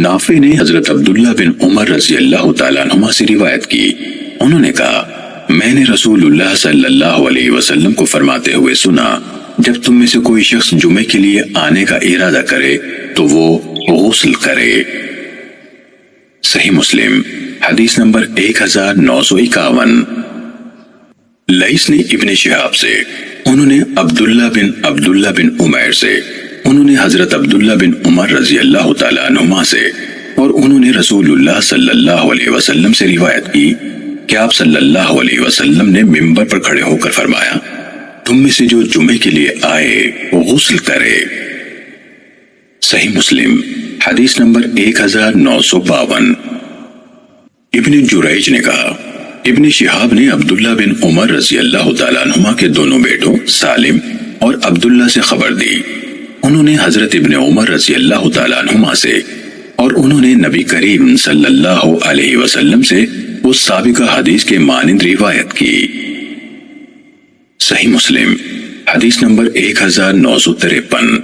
نافع نے حضرت عبداللہ بن عمر رضی اللہ تعالیٰ عنہما سے روایت کی، انہوں نے کہا میں نے رسول اللہ صلی اللہ علیہ وسلم کو فرماتے ہوئے سنا، جب تم میں سے کوئی شخص جمعے کے لیے آنے کا ارادہ کرے تو وہ غسل کرے۔ صحیح مسلم حدیث نمبر 1951۔ لیث نے ابن شہاب سے، انہوں نے عبداللہ بن عمیر سے، انہوں نے حضرت عبداللہ بن عمر رضی اللہ تعالیٰ عنہما سے، اور انہوں نے رسول اللہ صلی اللہ علیہ وسلم سے روایت کی کہ آپ صلی اللہ علیہ وسلم نے منبر پر کھڑے ہو کر فرمایا تم میں سے جو جمعے کے لیے آئے وہ غسل کرے۔ صحیح مسلم حدیث نمبر 1952۔ ابن جریج نے کہا ابن شہاب نے عبداللہ بن عمر رضی اللہ تعالیٰ عنہما کے دونوں بیٹوں سالم اور عبداللہ سے خبر دی، انہوں نے حضرت ابن عمر رضی اللہ تعالیٰ عنہما سے اور انہوں نے نبی کریم صلی اللہ علیہ وسلم سے اس سابقہ حدیث کے مانند روایت کی۔ صحیح مسلم حدیث نمبر 1953۔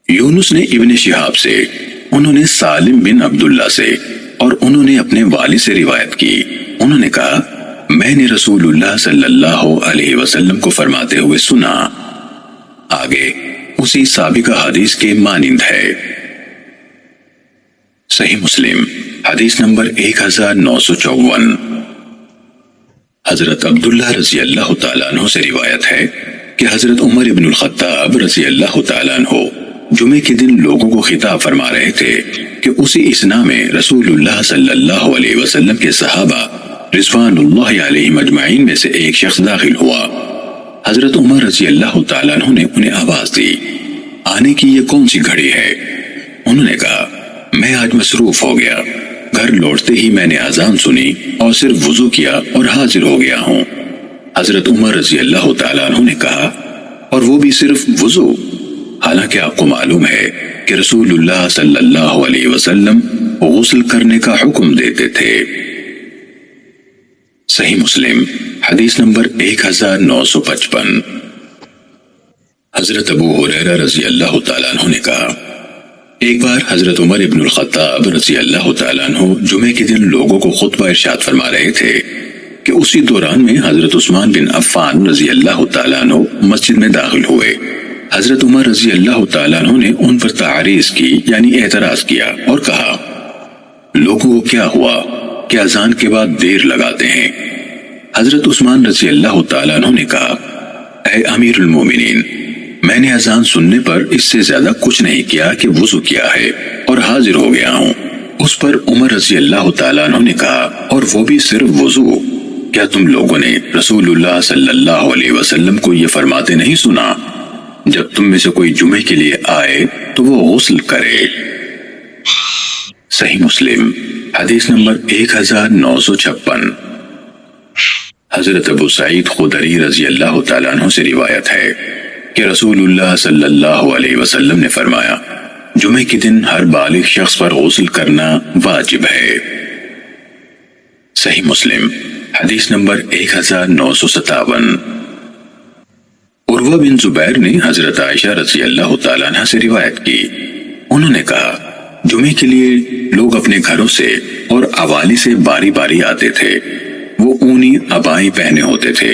یونس نے ابن شہاب سے، انہوں نے سالم بن عبداللہ سے اور انہوں نے اپنے والد سے روایت کی، انہوں نے کہا میں نے رسول اللہ صلی اللہ علیہ وسلم کو فرماتے ہوئے سنا، آگے اسی سابقہ حدیث کے مانند ہے۔ صحیح مسلم حدیث نمبر 1954۔ حضرت عبداللہ رضی اللہ تعالیٰ عنہ سے روایت ہے کہ حضرت عمر ابن الخطاب رضی اللہ تعالیٰ عنہ جمعے کے دن لوگوں کو خطاب فرما رہے تھے کہ اسی اثنا میں رسول اللہ صلی اللہ علیہ وسلم کے صحابہ رضوان اللہ علیہم اجمعین میں سے ایک شخص داخل ہوا۔ حضرت عمر رضی اللہ تعالیٰ عنہ نے انہیں آواز دی، آنے کی یہ کون سی گھڑی ہے؟ انہوں نے کہا میں آج مصروف ہو گیا، گھر لوٹتے ہی میں نے اذان سنی اور صرف وضو کیا اور حاضر ہو گیا ہوں۔ حضرت عمر رضی اللہ تعالیٰ عنہ نے کہا اور وہ بھی صرف وضو؟ حالانکہ آپ کو معلوم ہے کہ رسول اللہ صلی اللہ علیہ وسلم غسل کرنے کا حکم دیتے تھے۔ صحیح مسلم حدیث نمبر 1955۔ حضرت ابو ہریرہ رضی اللہ تعالیٰ عنہ نے کہا ایک بار حضرت عمر ابن الخطاب رضی اللہ تعالیٰ عنہ جمعے کے دن لوگوں کو خطبہ ارشاد فرما رہے تھے کہ اسی دوران میں حضرت عثمان بن عفان رضی اللہ تعالیٰ عنہ مسجد میں داخل ہوئے۔ حضرت عمر رضی اللہ تعالیٰ عنہ نے ان پر تعریض کی یعنی اعتراض کیا اور کہا لوگوں کو کیا ہوا کہ اذان کے بعد دیر لگاتے ہیں؟ حضرت عثمان رضی اللہ تعالیٰ عنہ نے کہا اے امیر المومنین، میں نے اذان سننے پر اس سے زیادہ کچھ نہیں کیا کہ وضو کیا ہے اور حاضر ہو گیا ہوں۔ اس پر عمر رضی اللہ تعالیٰ عنہ نے کہا اور وہ بھی صرف وضو؟ کیا تم لوگوں نے رسول اللہ صلی اللہ علیہ وسلم کو یہ فرماتے نہیں سنا جب تم میں سے کوئی جمعے کے لیے آئے تو وہ غسل کرے؟ صحیح مسلم حدیث نمبر 1956۔ حضرت ابو سعید خدری رضی اللہ تعالیٰ عنہ سے روایت ہے کہ رسول اللہ صلی اللہ علیہ وسلم نے فرمایا جمعے کے دن ہر بالغ شخص پر غسل کرنا واجب ہے۔ صحیح مسلم حدیث نمبر 1957۔ عروہ بن زبیر نے حضرت عائشہ رضی اللہ تعالیٰ عنہ سے روایت کی، انہوں نے کہا جمعے کے لیے لوگ اپنے گھروں سے اور عوالی سے باری باری آتے تھے، وہ اونی عبائیں پہنے ہوتے تھے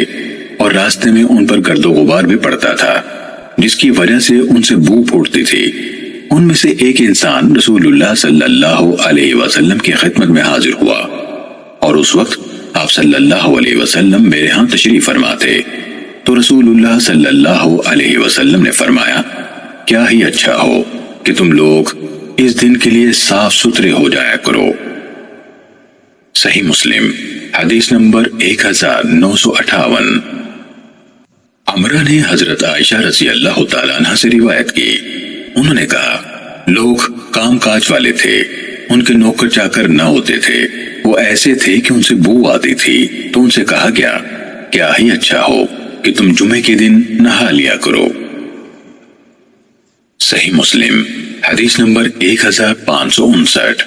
اور راستے میں ان پر گرد و غبار بھی پڑتا تھا جس کی وجہ سے ان سے بو پھوٹتی تھی۔ ان میں سے ایک انسان رسول اللہ صلی اللہ علیہ وسلم کی خدمت میں حاضر ہوا اور اس وقت آپ صلی اللہ علیہ وسلم میرے ہاں تشریف فرما تھے، تو رسول اللہ صلی اللہ علیہ وسلم نے فرمایا کیا ہی اچھا ہو کہ تم لوگ اس دن کے لیے صاف ستھرے ہو جایا کرو۔ صحیح مسلم حدیث نمبر 1958۔ عمرہ نے حضرت عائشہ رضی اللہ تعالیٰ عنہ سے روایت کی، انہوں نے کہا لوگ کام کاج والے تھے، ان کے نوکر چاکر نہ ہوتے تھے، وہ ایسے تھے کہ ان سے بو آتی تھی، تو ان سے کہا گیا کیا ہی اچھا ہو کہ تم جمعے کے دن نہا لیا کرو۔ صحیح مسلم حدیث نمبر 1559۔